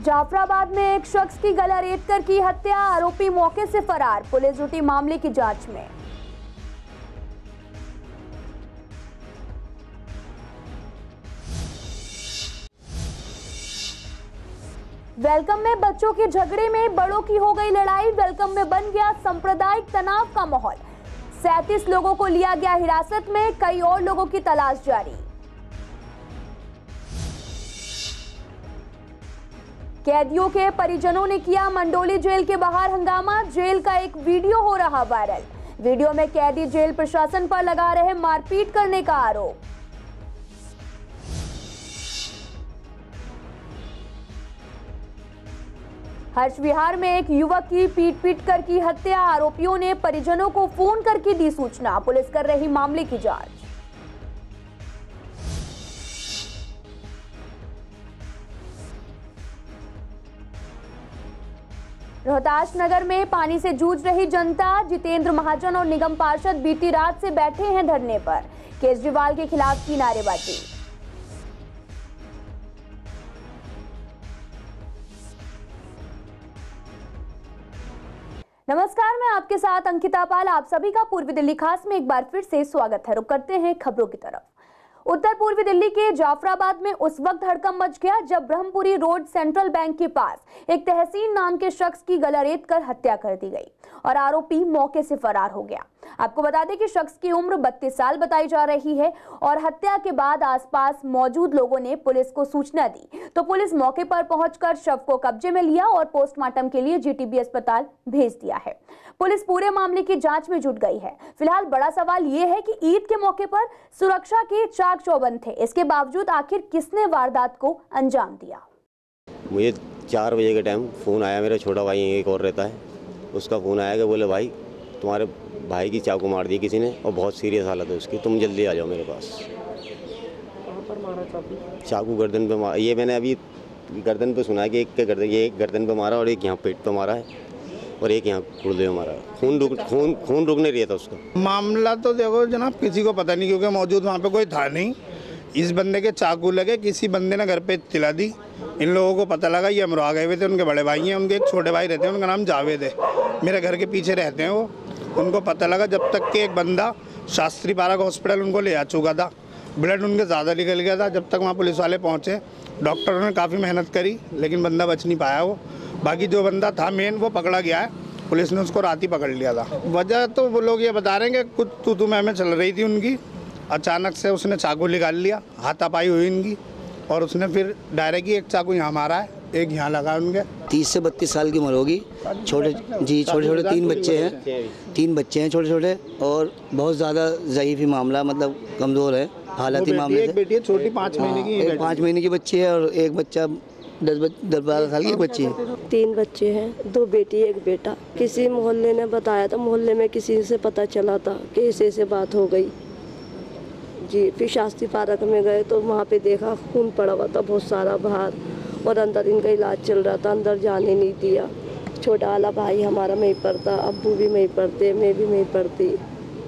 जाफराबाद में एक शख्स की गला रेतकर की हत्या, आरोपी मौके से फरार, पुलिस जुटी मामले की जांच में। वेलकम में बच्चों के झगड़े में बड़ों की हो गई लड़ाई, वेलकम में बन गया सांप्रदायिक तनाव का माहौल। 37 लोगों को लिया गया हिरासत में, कई और लोगों की तलाश जारी। कैदियों के परिजनों ने किया मंडोली जेल के बाहर हंगामा, जेल का एक वीडियो हो रहा वायरल। वीडियो में कैदी जेल प्रशासन पर लगा रहे मारपीट करने का आरोप। हर्ष विहार में एक युवक की पीट कर की हत्या, आरोपियों ने परिजनों को फोन करके दी सूचना, पुलिस कर रही मामले की जांच। रोहतास नगर में पानी से जूझ रही जनता, जितेंद्र महाजन और निगम पार्षद बीती रात से बैठे हैं धरने पर, केजरीवाल के खिलाफ की नारेबाजी। नमस्कार, मैं आपके साथ अंकिता पाल। आप सभी का पूर्वी दिल्ली खास में एक बार फिर से स्वागत है। रुक करते हैं खबरों की तरफ। उत्तर पूर्वी दिल्ली के जाफराबाद में उस वक्त हड़कंप मच गया जब ब्रह्मपुरी रोड सेंट्रल बैंक के पास एक तहसीन नाम के शख्स की गला रेतकर हत्या कर दी गई और आरोपी मौके से फरार हो गया। आपको बता दें कि शख्स की उम्र 32 साल बताई जा रही है और हत्या के बाद आसपास मौजूद लोगों ने पुलिस को सूचना दी तो पुलिस मौके पर पहुंचकर शव को कब्जे में लिया और पोस्टमार्टम के लिए जीटीबी अस्पताल भेज दिया है। पुलिस पूरे मामले की जांच में जुट गई है। फिलहाल बड़ा सवाल ये है कि ईद के मौके पर सुरक्षा के चाक चौबंद थे, इसके बावजूद आखिर किसने वारदात को अंजाम दिया। मुझे 4 बजे के टाइम फ़ोन आया, मेरा छोटा भाई एक और रहता है, उसका फ़ोन आया कि बोले भाई तुम्हारे भाई की चाकू मार दी किसी ने और बहुत सीरियस हालत है उसकी, तुम जल्दी आ जाओ मेरे पास। कहाँ पर मारा चाकू? चाकू गर्दन पे मारा। ये मैंने अभी गर्दन पे सुना है कि एक गर्दन पे मारा और एक यहाँ पेट पे मारा है और एक यहाँ गुर्दे में मारा। खून रुक नहीं रहा था उसका। मामला तो देखो जनाब किसी को पता नहीं, क्योंकि मौजूद वहाँ पे कोई था नहीं। इस बंदे के चाकू लगे, किसी बंदे ने घर पे इत्तला दी, इन लोगों को पता लगा, ये अमरोहा गए हुए थे, उनके बड़े भाई हैं, उनके एक छोटे भाई रहते हैं, उनका नाम जावेद है, मेरे घर के पीछे रहते हैं वो। उनको पता लगा जब तक कि एक बंदा शास्त्री पार्क हॉस्पिटल उनको ले आ चुका था, ब्लड उनके ज़्यादा निकल गया था। जब तक वहाँ पुलिस वाले पहुँचे, डॉक्टरों ने काफ़ी मेहनत करी लेकिन बंदा बच नहीं पाया वो। बाकी जो बंदा था मेन वो पकड़ा गया है, पुलिस ने उसको रात ही पकड़ लिया था। वजह तो वो लोग ये बता रहे हैं कि कुछ तू मैं चल रही थी उनकी, अचानक से उसने चाकू निकाल लिया, हाथापाई हुई इनकी और उसने फिर डायरेक्ट ही एक चाकू यहाँ मारा है, एक यहाँ लगा उनके। 30 से 32 साल की उम्र होगी। छोटे 3 बच्चे हैं छोटे छोटे और बहुत ज़्यादा ज़ईफ़ ही मामला, मतलब कमज़ोर है हालत ही मामले से। एक बेटी है छोटी 5 महीने की, 5 महीने की बच्ची है और एक बच्चा 10-12 साल की बच्ची है। 3 बच्चे हैं, 2 बेटी 1 बेटा। किसी मोहल्ले ने बताया था, मोहल्ले में किसी से पता चला था कि ऐसे बात हो गई जी। फिर शास्त्री पार्क में गए तो वहाँ पे देखा खून पड़ा हुआ था बहुत सारा बाहर और अंदर इनका इलाज चल रहा था, अंदर जाने नहीं दिया। छोटा वाला भाई हमारा में ही पढ़ता, अब्बू भी में ही पढ़ते, मैं भी में ही पढ़ती।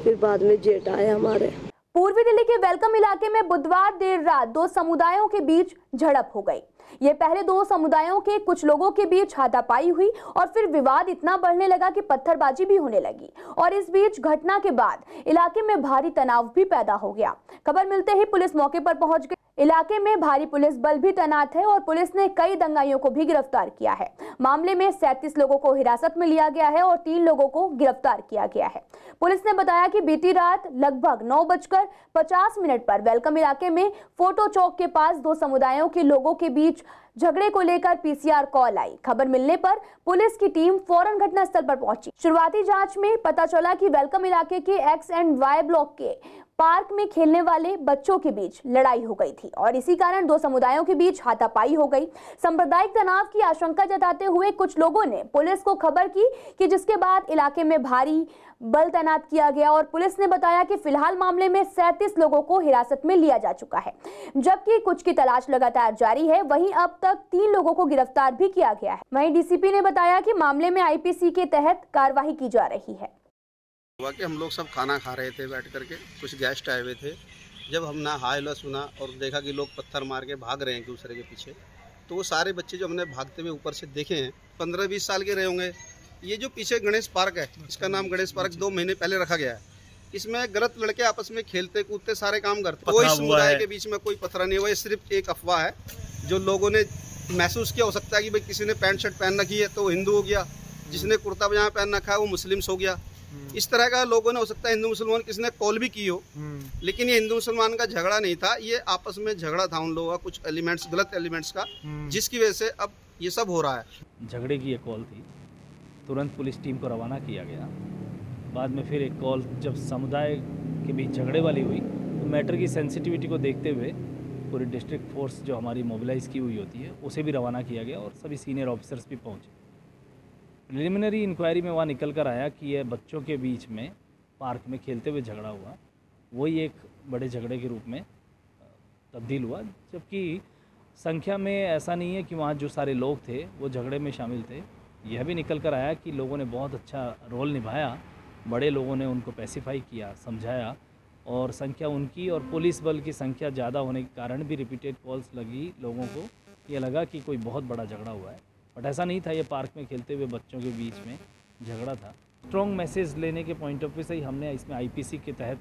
फिर बाद में जेठ आए हमारे। पूर्वी दिल्ली के वेलकम इलाके में बुधवार देर रात 2 समुदायों के बीच झड़प हो गई। ये पहले 2 समुदायों के कुछ लोगों के बीच हाथापाई हुई और फिर विवाद इतना बढ़ने लगा कि पत्थरबाजी भी होने लगी और इस बीच घटना के बाद इलाके में भारी तनाव भी पैदा हो गया। खबर मिलते ही पुलिस मौके पर पहुंच गई। इलाके में भारी पुलिस बल भी तैनात है और पुलिस ने कई दंगाइयों को भी गिरफ्तार किया है। मामले में 37 लोगों को हिरासत में लिया गया है और 3 लोगों को गिरफ्तार किया गया है। पुलिस ने बताया कि बीती रात लगभग 9:50 पर वेलकम इलाके में फोटो चौक के पास 2 समुदायों के लोगों के बीच झगड़े को लेकर पीसीआर कॉल आई। खबर मिलने पर पुलिस की टीम फौरन घटनास्थल पर पहुंची। शुरुआती जांच में पता चला कि वेलकम इलाके के एक्स एंड वाई ब्लॉक के पार्क में खेलने वाले बच्चों के बीच लड़ाई हो गई थी और इसी कारण 2 समुदायों के बीच हाथापाई हो गई। सांप्रदायिक तनाव की आशंका जताते हुए कुछ लोगों ने पुलिस को खबर की कि जिसके बाद इलाके में भारी बल तैनात किया गया और पुलिस ने बताया कि फिलहाल मामले में 37 लोगों को हिरासत में लिया जा चुका है, जबकि कुछ की तलाश लगातार जारी है। वहीं अब तक 3 लोगों को गिरफ्तार भी किया गया है। वहीं डीसीपी ने बताया कि मामले में आईपीसी के तहत कार्रवाई की जा रही है। हुआ कि हम लोग सब खाना खा रहे थे बैठ करके, कुछ गेस्ट आए हुए थे। जब हमने हाय लो सुना और देखा कि लोग पत्थर मार के भाग रहे हैं एक दूसरे के पीछे, तो वो सारे बच्चे जो हमने भागते हुए ऊपर से देखे हैं 15-20 साल के रहे होंगे। ये जो पीछे गणेश पार्क है, इसका नाम गणेश पार्क 2 महीने पहले रखा गया है। इसमें गलत लड़के आपस में खेलते कूदते सारे काम करते, कोई समुदाय के बीच में कोई पथरा नहीं हुआ। ये सिर्फ एक अफवाह है जो लोगों ने महसूस किया। हो सकता है कि भाई किसी ने पैंट शर्ट पहन रखी है तो हिंदू हो गया, जिसने कुर्ता पजामा पहन रखा है वो मुस्लिम्स हो गया। इस तरह का लोगों ने, हो सकता है हिंदू मुसलमान किसी ने कॉल भी की हो, लेकिन ये हिंदू मुसलमान का झगड़ा नहीं था, ये आपस में झगड़ा था उन लोगों का, कुछ एलिमेंट्स, गलत एलिमेंट्स का, जिसकी वजह से अब ये सब हो रहा है। झगड़े की ये कॉल थी, तुरंत पुलिस टीम को रवाना किया गया। बाद में फिर एक कॉल जब समुदाय के बीच झगड़े वाली हुई तो मैटर की सेंसिटिविटी को देखते हुए पूरी डिस्ट्रिक्ट फोर्स जो हमारी मोबिलाइज़ की हुई होती है उसे भी रवाना किया गया और सभी सीनियर ऑफिसर्स भी पहुँचे। प्रिलिमिनरी इंक्वायरी में वहाँ निकल कर आया कि यह बच्चों के बीच में पार्क में खेलते हुए झगड़ा हुआ, वही एक बड़े झगड़े के रूप में तब्दील हुआ। जबकि संख्या में ऐसा नहीं है कि वहाँ जो सारे लोग थे वो झगड़े में शामिल थे। यह भी निकल कर आया कि लोगों ने बहुत अच्छा रोल निभाया, बड़े लोगों ने उनको पैसिफाई किया, समझाया, और संख्या उनकी और पुलिस बल की संख्या ज़्यादा होने के कारण भी रिपीटेड कॉल्स लगी लोगों को, ये लगा कि कोई बहुत बड़ा झगड़ा हुआ है, बट ऐसा नहीं था। ये पार्क में खेलते हुए बच्चों के बीच में झगड़ा था। स्ट्रॉन्ग मैसेज लेने के पॉइंट ऑफ व्यू से ही हमने इसमें आईपीसी के तहत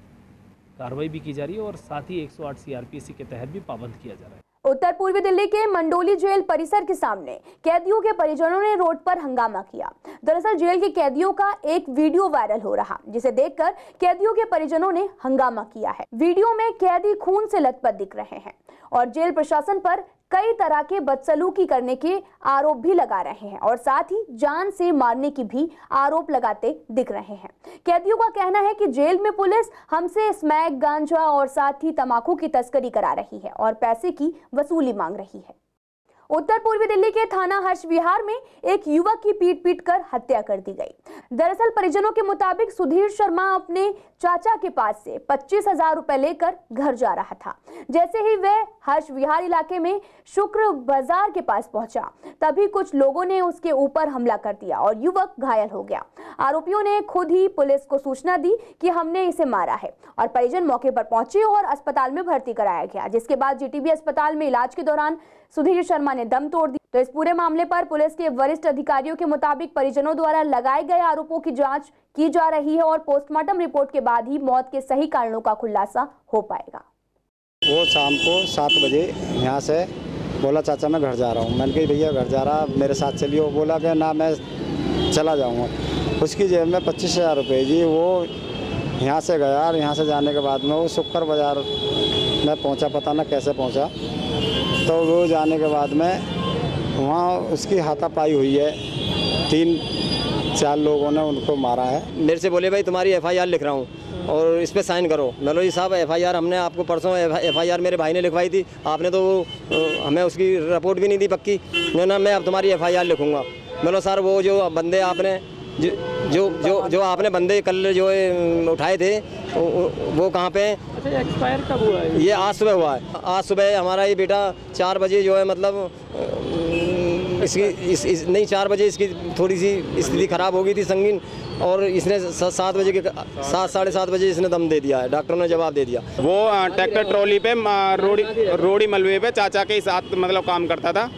कार्रवाई भी की जा रही है और साथ ही 108 सीआरपीसी के तहत भी पाबंद किया जा रहा है। उत्तर पूर्वी दिल्ली के मंडोली जेल परिसर के सामने कैदियों के परिजनों ने रोड पर हंगामा किया। दरअसल जेल के कैदियों का एक वीडियो वायरल हो रहा, जिसे देखकर कैदियों के परिजनों ने हंगामा किया है। वीडियो में कैदी खून से लथपथ दिख रहे हैं और जेल प्रशासन पर कई तरह के बदसलूकी करने के आरोप भी लगा रहे हैं और साथ ही जान से मारने की भी आरोप लगाते दिख रहे हैं। कैदियों का कहना है कि जेल में पुलिस हमसे स्मैक, गांजा और साथ ही तंबाकू की तस्करी करा रही है और पैसे की वसूली मांग रही है। उत्तर पूर्वी दिल्ली के थाना हर्ष विहार में एक युवक की पीट कर हत्या कर दी गई। दरअसल परिजनों के मुताबिक सुधीर शर्मा अपने चाचा के पास से 25,000 रुपए लेकर घर जा रहा था। जैसे ही वह हर्ष विहार इलाके में शुक्र बाजार के पास पहुंचा, तभी कुछ लोगों ने उसके ऊपर हमला कर दिया और युवक घायल हो गया। आरोपियों ने खुद ही पुलिस को सूचना दी कि हमने इसे मारा है और परिजन मौके पर पहुंचे और अस्पताल में भर्ती कराया गया, जिसके बाद जीटीबी अस्पताल में इलाज के दौरान सुधीर शर्मा ने दम तोड़ दी। तो इस पूरे मामले पर पुलिस के वरिष्ठ अधिकारियों के मुताबिक परिजनों द्वारा लगाए गए आरोपों की जांच की जा रही है और पोस्टमार्टम रिपोर्ट के बाद ही मौत के सही कारणों का खुलासा हो पाएगा। वो शाम को 7 बजे यहाँ से बोला, चाचा मैं घर जा रहा हूँ। मैंने कही भैया घर जा रहा, मेरे साथ चलिए। वो बोला कि ना मैं चला जाऊँगा। उसकी जेब में 25,000 रुपये जी। वो यहाँ से गया और यहाँ से जाने के बाद में वो शुक्र बाज़ार में पहुँचा, पता ना कैसे पहुँचा। तो वो जाने के बाद में वहाँ उसकी हाथापाई हुई है, 3-4 लोगों ने उनको मारा है। मेरे से बोले भाई तुम्हारी FIR लिख रहा हूँ और इस पर साइन करो। मैं जी साहब FIR हमने आपको परसों FIR मेरे भाई ने लिखवाई थी, आपने तो हमें उसकी रिपोर्ट भी नहीं दी पक्की। ना मैं अब तुम्हारी FIR लिखूँगा। मतलब सर वो जो बंदे आपने जो आपने बंदे कल जो उठाए थे वो कहाँ पे? अच्छा, एक्सपायर कब हुआ है? ये आज सुबह हुआ है। आज सुबह हमारा ये बेटा 4 बजे जो है, मतलब इसकी नहीं 4 बजे इसकी थोड़ी सी स्थिति खराब हो गई थी, संगीन, और इसने 7 बजे के 7 साढ़े 7 बजे इसने दम दे दिया है। डॉक्टरों ने जवाब दे दिया। वो ट्रैक्टर ट्रॉली पे रोड़ी मलबे पे चाचा के साथ मतलब काम करता था।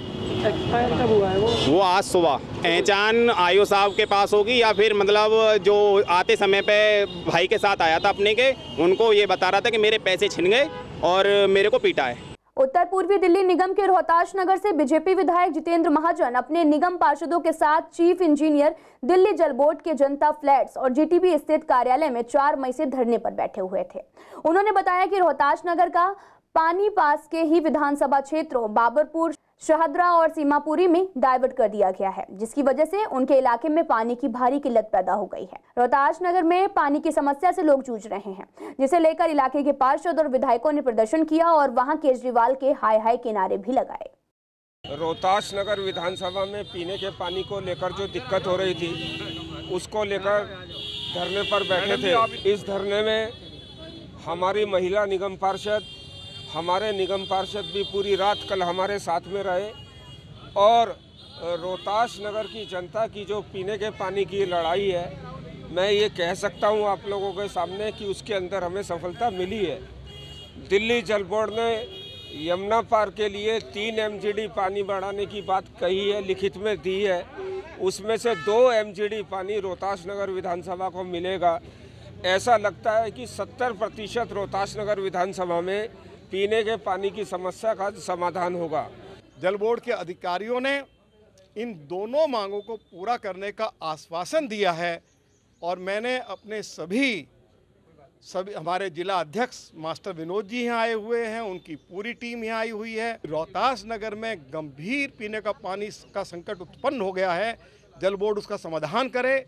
एक्सपायर कब हुआ है वो? आज सुबह। पहचान आयो साहब के पास होगी या फिर मतलब जो आते समय पे भाई के साथ आया था अपने के, उनको ये बता रहा था कि मेरे पैसे छिन गए और मेरे को पीटा है। उत्तर पूर्वी दिल्ली निगम के रोहताश नगर से बीजेपी विधायक जितेंद्र महाजन अपने निगम पार्षदों के साथ चीफ इंजीनियर, दिल्ली जल बोर्ड के जनता फ्लैट्स और जीटीबी स्थित कार्यालय में 4 मई से धरने पर बैठे हुए थे। उन्होंने बताया कि रोहताश नगर का पानी पास के ही विधानसभा क्षेत्रों बाबरपुर, शहदरा और सीमापुरी में डाइवर्ट कर दिया गया है, जिसकी वजह से उनके इलाके में पानी की भारी किल्लत पैदा हो गई है। रोहताश नगर में पानी की समस्या से लोग जूझ रहे हैं, जिसे लेकर इलाके के पार्षद और विधायकों ने प्रदर्शन किया और वहां केजरीवाल के हाय हाय के नारे भी लगाए। रोहताश नगर विधानसभा में पीने के पानी को लेकर जो दिक्कत हो रही थी, उसको लेकर धरने पर बैठे थे। इस धरने में हमारी महिला निगम पार्षद, हमारे निगम पार्षद भी पूरी रात कल हमारे साथ में रहे और रोहताश नगर की जनता की जो पीने के पानी की लड़ाई है, मैं ये कह सकता हूँ आप लोगों के सामने कि उसके अंदर हमें सफलता मिली है। दिल्ली जल बोर्ड ने यमुना पार के लिए 3 MGD पानी बढ़ाने की बात कही है, लिखित में दी है। उसमें से 2 MGD पानी रोहतास नगर विधानसभा को मिलेगा। ऐसा लगता है कि 70% रोहतास नगर विधानसभा में पीने के पानी की समस्या का समाधान होगा। जल बोर्ड के अधिकारियों ने इन दोनों मांगों को पूरा करने का आश्वासन दिया है और मैंने अपने सभी हमारे जिला अध्यक्ष मास्टर विनोद जी यहाँ आए हुए हैं, उनकी पूरी टीम यहाँ आई हुई है। रोहतास नगर में गंभीर पीने का पानी का संकट उत्पन्न हो गया है, जल बोर्ड उसका समाधान करे।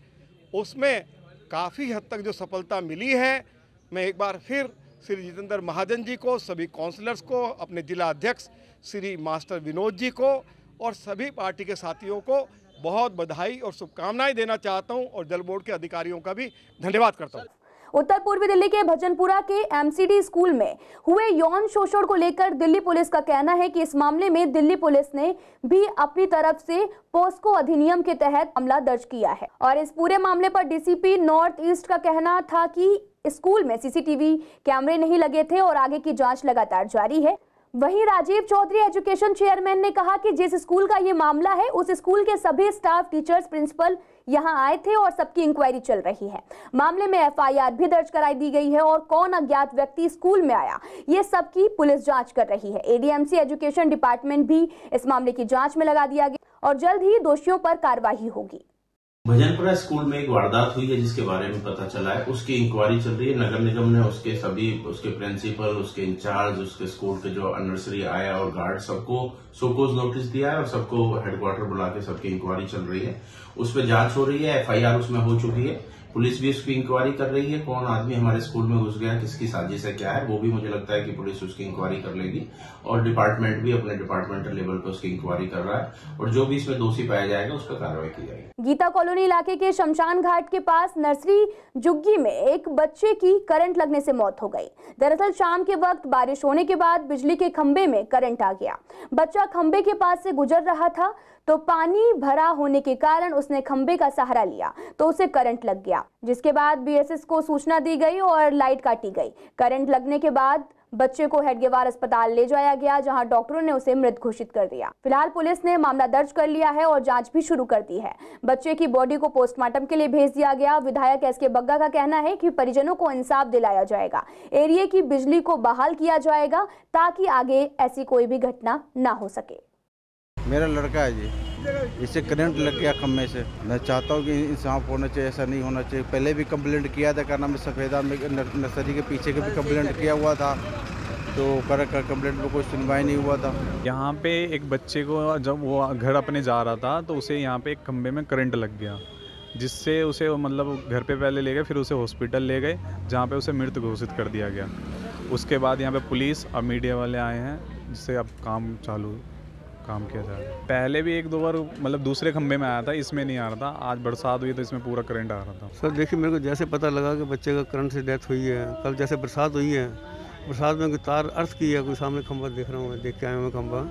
उसमें काफ़ी हद तक जो सफलता मिली है, मैं एक बार फिर श्री जितेंद्र महाजन जी को, सभी काउंसलर्स को, अपने जिला अध्यक्ष श्री मास्टर विनोद जी को और सभी पार्टी के साथियों को बहुत बधाई और शुभकामनाएं देना चाहता हूं और जल बोर्ड के अधिकारियों का भी धन्यवाद करता हूं। उत्तर पूर्वी दिल्ली के भजनपुरा के MCD स्कूल में हुए यौन शोषण को लेकर दिल्ली पुलिस का कहना है कि इस मामले में दिल्ली पुलिस ने भी अपनी तरफ से पोस्को अधिनियम के तहत मामला दर्ज किया है और इस पूरे मामले पर DCP नॉर्थ ईस्ट का कहना था कि स्कूल में CCTV कैमरे नहीं लगे थे और आगे की जांच लगातार जारी है। वहीं राजीव चौधरी एजुकेशन चेयरमैन ने कहा कि जिस स्कूल का ये मामला है उस स्कूल के सभी स्टाफ, टीचर्स, प्रिंसिपल यहां आए थे और सबकी इंक्वायरी चल रही है। मामले में FIR भी दर्ज कराई दी गई है और कौन अज्ञात व्यक्ति स्कूल में आया ये सबकी पुलिस जांच कर रही है। ADMC एजुकेशन डिपार्टमेंट भी इस मामले की जांच में लगा दिया गया और जल्द ही दोषियों पर कार्रवाई होगी। भजनपुरा स्कूल में एक वारदात हुई है जिसके बारे में पता चला है, उसकी इंक्वायरी चल रही है। नगर निगम ने उसके सभी, उसके प्रिंसिपल, उसके इंचार्ज, उसके स्कूल के जो नर्सरी आया और गार्ड, सबको शोकोज नोटिस दिया है और सबको हेडक्वार्टर बुला के सबकी इंक्वायरी चल रही है। उस पर जांच हो रही है, FIR उसमें हो चुकी है। पुलिस भी उसकी इंक्वायरी कर रही है, कौन आदमी हमारे स्कूल में घुस गया, किसकी साजिश है, क्या है, वो भी मुझे लगता है कि पुलिस उसकी इंक्वायरी कर लेगी और डिपार्टमेंट भी अपने डिपार्टमेंटल लेवल पर उसकी इंक्वायरी कर रहा है और जो भी इसमें दोषी पाया जाएगा उस पर कार्रवाई की जाएगी। गीता कॉलोनी इलाके के शमशान घाट के पास नर्सरी जुग्गी में एक बच्चे की करंट लगने से मौत हो गई। दरअसल शाम के वक्त बारिश होने के बाद बिजली के खंभे में करंट आ गया। बच्चा खंभे के पास से गुजर रहा था तो पानी भरा होने के कारण उसने खंभे का सहारा लिया तो उसे करंट लग गया, जिसके बाद BSS को सूचना दी गई और लाइट काटी गई। करंट लगने के बाद बच्चे को हेडगेवार अस्पताल ले जाया गया, जहां डॉक्टरों ने उसे मृत घोषित कर दिया। फिलहाल पुलिस ने मामला दर्ज कर लिया है और जांच भी शुरू कर दी है। बच्चे की बॉडी को पोस्टमार्टम के लिए भेज दिया गया। विधायक SK बग्गा का कहना है कि परिजनों को इंसाफ दिलाया जाएगा, एरिया की बिजली को बहाल किया जाएगा ताकि आगे ऐसी कोई भी घटना न हो सके। मेरा लड़का है जी, इससे करंट लग गया खम्भे से। मैं चाहता हूँ कि इंसाफ होना चाहिए, ऐसा नहीं होना चाहिए। पहले भी कंप्लेंट किया था, क्या नाम है, सफेदा में नर्सरी के पीछे के भी कंप्लेंट किया हुआ था, तो कंप्लेंट में कोई सुनवाई नहीं हुआ था। यहाँ पे एक बच्चे को जब वो घर अपने जा रहा था तो उसे यहाँ पे एक खंभे में करंट लग गया, जिससे उसे मतलब घर पे पहले ले गए, फिर उसे हॉस्पिटल ले गए जहाँ पे उसे मृत घोषित कर दिया गया। उसके बाद यहाँ पे पुलिस और मीडिया वाले आए हैं, जिससे अब काम किया जाए। पहले भी 1-2 बार मतलब दूसरे खंभे में आया था, इसमें नहीं आ रहा था। आज बरसात हुई तो इसमें पूरा करंट आ रहा था। सर देखिए, मेरे को जैसे पता लगा कि बच्चे का करंट से डेथ हुई है, कल जैसे बरसात हुई है, बरसात में कोई तार अर्थ की है, कोई सामने खंभा देख रहा हूँ, देख के आया हूँ खंभा।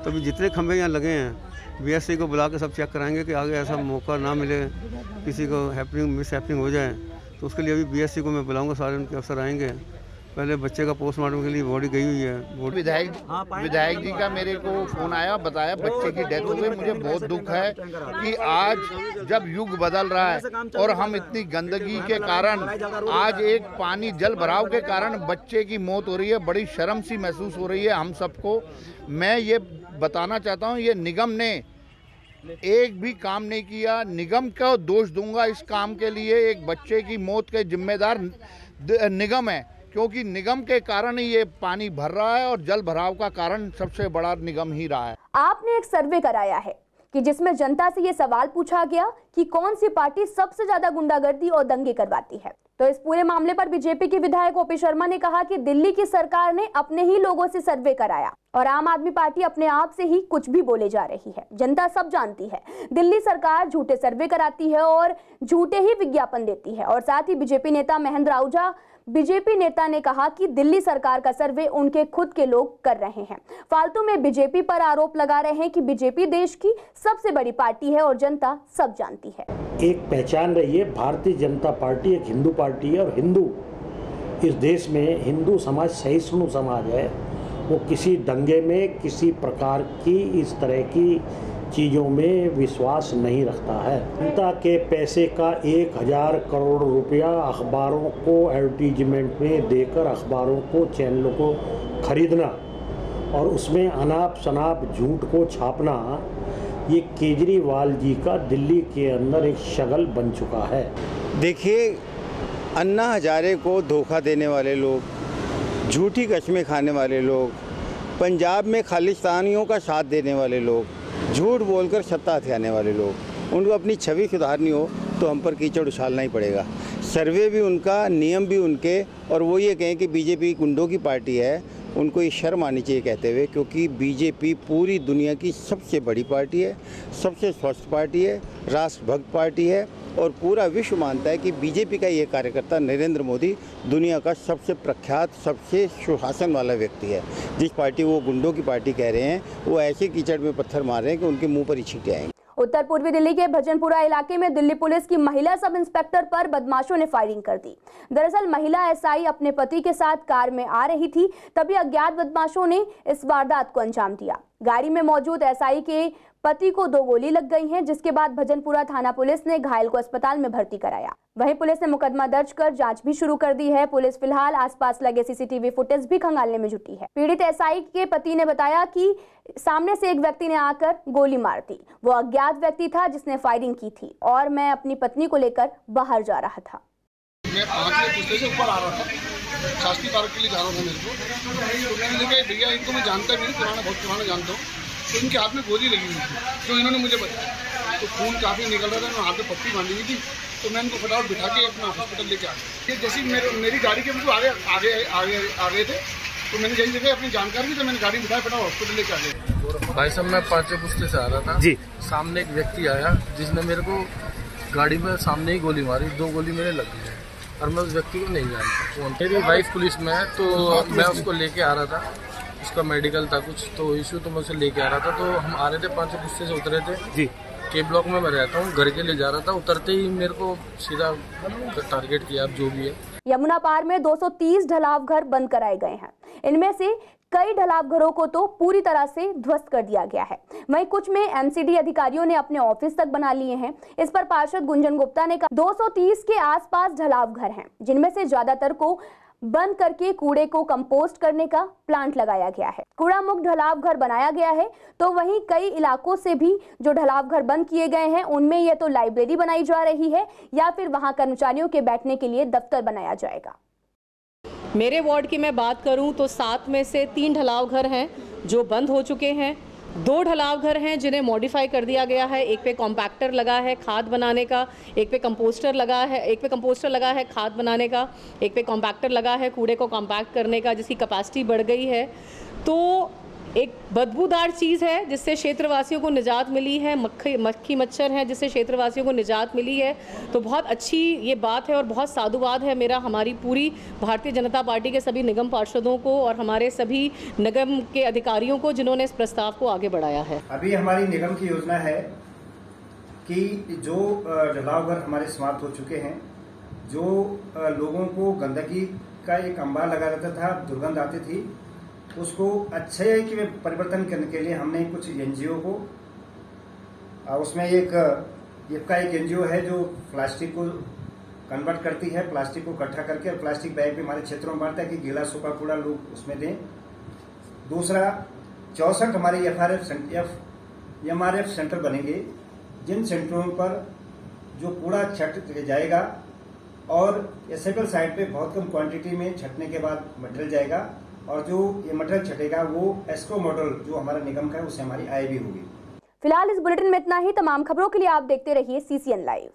तो अभी जितने खंभे यहाँ लगे हैं BSC को बुला के सब चेक कराएंगे कि आगे ऐसा मौका ना मिले, किसी को मिस हैपनिंग हो जाए। तो उसके लिए अभी BSC को मैं बुलाऊँगा, सारे उनके अफसर आएंगे। पहले बच्चे का पोस्टमार्टम के लिए बॉडी गई हुई है। विधायक जी का मेरे को फ़ोन आया, बताया बच्चे की डेथ हो गई। मुझे बहुत दुख है कि आज जब युग बदल रहा है और हम इतनी गंदगी के कारण, आज एक पानी जल भराव के कारण बच्चे की मौत हो रही है। बड़ी शर्म सी महसूस हो रही है हम सबको। मैं ये बताना चाहता हूँ, ये निगम ने एक भी काम नहीं किया। निगम का दोष दूंगा इस काम के लिए। एक बच्चे की मौत के जिम्मेदार निगम है, क्योंकि निगम के कारण ही ये पानी भर रहा है और जल भराव का कारण सबसे बड़ा निगम ही रहा है। आपने एक सर्वे कराया है कि जिसमें जनता से ये सवाल पूछा गया कि कौन सी पार्टी सबसे ज्यादा गुंडागर्दी और दंगे करवाती है। तो इस पूरे मामले पर बीजेपी के विधायक OP शर्मा ने कहा कि दिल्ली की सरकार ने अपने ही लोगों से सर्वे कराया और आम आदमी पार्टी अपने आप से ही कुछ भी बोले जा रही है। जनता सब जानती है, दिल्ली सरकार झूठे सर्वे कराती है और झूठे ही विज्ञापन देती है। और साथ ही बीजेपी नेता महेंद्र आहूजा बीजेपी नेता ने कहा कि दिल्ली सरकार का सर्वे उनके खुद के लोग कर रहे हैं। फालतू में बीजेपी पर आरोप लगा रहे हैं कि बीजेपी देश की सबसे बड़ी पार्टी है और जनता सब जानती है। एक पहचान रही है, भारतीय जनता पार्टी एक हिंदू पार्टी है और हिंदू इस देश में हिंदू समाज सहिष्णु समाज है वो किसी दंगे में किसी प्रकार की इस तरह की चीज़ों में विश्वास नहीं रखता है। जनता के पैसे का 1000 करोड़ रुपया अखबारों को एडवर्टीजमेंट में देकर अखबारों को, चैनलों को खरीदना और उसमें अनाप शनाप झूठ को छापना, ये केजरीवाल जी का दिल्ली के अंदर एक शगल बन चुका है। देखिए, अन्ना हजारे को धोखा देने वाले लोग, झूठी कस्में खाने वाले लोग, पंजाब में खालिस्तानियों का साथ देने वाले लोग, झूठ बोलकर सत्ता हथियाने वाले लोग, उनको अपनी छवि सुधारनी हो तो हम पर कीचड़ उछालना ही पड़ेगा। सर्वे भी उनका, नियम भी उनके, और वो ये कहें कि बीजेपी गुंडों की पार्टी है, उनको ये शर्म आनी चाहिए कहते हुए, क्योंकि बीजेपी पूरी दुनिया की सबसे बड़ी पार्टी है, सबसे स्वस्थ पार्टी है, राष्ट्रभक्त पार्टी है, और पूरा विश्व मानता है कि बीजेपी का ये कार्यकर्ता नरेंद्र मोदी दुनिया का सबसे प्रख्यात, सबसे सुशासन वाला व्यक्ति है। जिस पार्टी वो गुंडों की पार्टी कह रहे हैं, वो ऐसे कीचड़ में पत्थर मार रहे हैं कि उनके मुंह पर ही छींटे आएंगे। उत्तर पूर्वी दिल्ली के भजनपुरा इलाके में दिल्ली पुलिस की महिला सब इंस्पेक्टर पर बदमाशों ने फायरिंग कर दी। दरअसल महिला एसआई अपने पति के साथ कार में आ रही थी, तभी अज्ञात बदमाशों ने इस वारदात को अंजाम दिया। गाड़ी में मौजूद एसआई के पति को 2 गोली लग गई हैं, जिसके बाद भजनपुरा थाना पुलिस ने घायल को अस्पताल में भर्ती कराया। वहीं पुलिस ने मुकदमा दर्ज कर जांच भी शुरू कर दी है। पुलिस फिलहाल आसपास लगे सीसीटीवी फुटेज भी खंगालने में जुटी है। पीड़ित एसआई के पति ने बताया कि सामने से एक व्यक्ति ने आकर गोली मार दी। वो अज्ञात व्यक्ति था जिसने फायरिंग की थी और मैं अपनी पत्नी को लेकर बाहर जा रहा था। मैं 5 बजे से ऊपर आ रहा था, शास्त्री पार्क के लिए जा रहा था मेरे को। तो मैंने देखा भैया इनको मैं जानता भी नहीं, बहुत पुराना जानता हूँ, तो इनके हाथ में गोली लगी हुई थी, जो इन्होंने मुझे बताया। तो खून काफ़ी निकल रहा था, मैं हाथ में पट्टी बांधी हुई थी, तो मैं इनको फटाफट बिठा के अपना हॉस्पिटल लेके आ गया। जैसे मेरी गाड़ी के बिल्कुल आ गए थे, तो मैंने यही जगह अपनी जानकारी दी, तो मैंने गाड़ी बिठाया, फटाफट हॉस्पिटल लेके आ गया। भाई साहब, मैं 5 पुस्ते से आ रहा था जी। सामने एक व्यक्ति आया जिसने मेरे को गाड़ी में सामने ही गोली मारी, 2 गोली मेरे लग गई और मैं उस व्यक्ति को नहीं जानता। मेरी वाइफ पुलिस में है, तो मैं उसको लेके आ रहा था, उसका मेडिकल था कुछ तो इशू, तो मैं उसे लेके आ रहा था। तो हम आ रहे थे, 5 पुस्ते से उतरे थे जी। के ब्लॉक में मैं रहता हूँ, घर के लिए जा रहा था। उतरते ही मेरे को सीधा टारगेट किया, अब जो भी है। यमुना पार में 230 ढलाव घर बंद कराए गए हैं। इनमें से कई ढलाव घरों को तो पूरी तरह से ध्वस्त कर दिया गया है। वहीं कुछ में एमसीडी अधिकारियों ने अपने ऑफिस तक बना लिए हैं। इस पर पार्षद गुंजन गुप्ता ने कहा 230 के आसपास ढलाव घर हैं, जिनमें से ज्यादातर को बंद करके कूड़े को कंपोस्ट करने का प्लांट लगाया गया है। कूड़ा मुक्त ढलाव घर बनाया गया है, तो वहीं कई इलाकों से भी जो ढलाव घर बंद किए गए हैं, उनमें यह तो लाइब्रेरी बनाई जा रही है या फिर वहां कर्मचारियों के बैठने के लिए दफ्तर बनाया जाएगा। मेरे वार्ड की मैं बात करूं तो 7 में से 3 ढलाव घर हैं जो बंद हो चुके हैं। 2 ढलाव घर हैं जिन्हें मॉडिफाई कर दिया गया है। एक पे कॉम्पैक्टर लगा है खाद बनाने का, एक पे कंपोस्टर लगा है खाद बनाने का, एक पे कॉम्पैक्टर लगा है कूड़े को कॉम्पैक्ट करने का, जिसकी कैपेसिटी बढ़ गई है। तो एक बदबूदार चीज़ है जिससे क्षेत्रवासियों को निजात मिली है, मक्खी मच्छर हैं जिससे क्षेत्रवासियों को निजात मिली है। तो बहुत अच्छी ये बात है और बहुत साधुवाद है मेरा हमारी पूरी भारतीय जनता पार्टी के सभी निगम पार्षदों को और हमारे सभी निगम के अधिकारियों को जिन्होंने इस प्रस्ताव को आगे बढ़ाया है। अभी हमारी निगम की योजना है कि जो ढलाव घर हमारे समाप्त हो चुके हैं, जो लोगों को गंदगी का एक अंबार लगा रहता था, दुर्गंध आती थी, उसको अच्छे कि परिवर्तन करने के लिए हमने कुछ एनजीओ को, उसमें एक एनजीओ है जो प्लास्टिक को कन्वर्ट करती है, प्लास्टिक को इकट्ठा करके और प्लास्टिक बैग भी हमारे क्षेत्रों में बांटता है कि गीला सूखा कूड़ा लोग उसमें दें। दूसरा 64 हमारे एमआरएफ सेंटर बनेंगे, जिन सेंटरों पर जो कूड़ा छट जाएगा और एसेबल साइट पे बहुत कम क्वांटिटी में छटने के बाद मटेरियल जाएगा, और जो ये मटेरियल छटेगा वो एस्को मॉडल जो हमारा निगम का है उससे हमारी आय भी होगी। फिलहाल इस बुलेटिन में इतना ही। तमाम खबरों के लिए आप देखते रहिए CCN लाइव।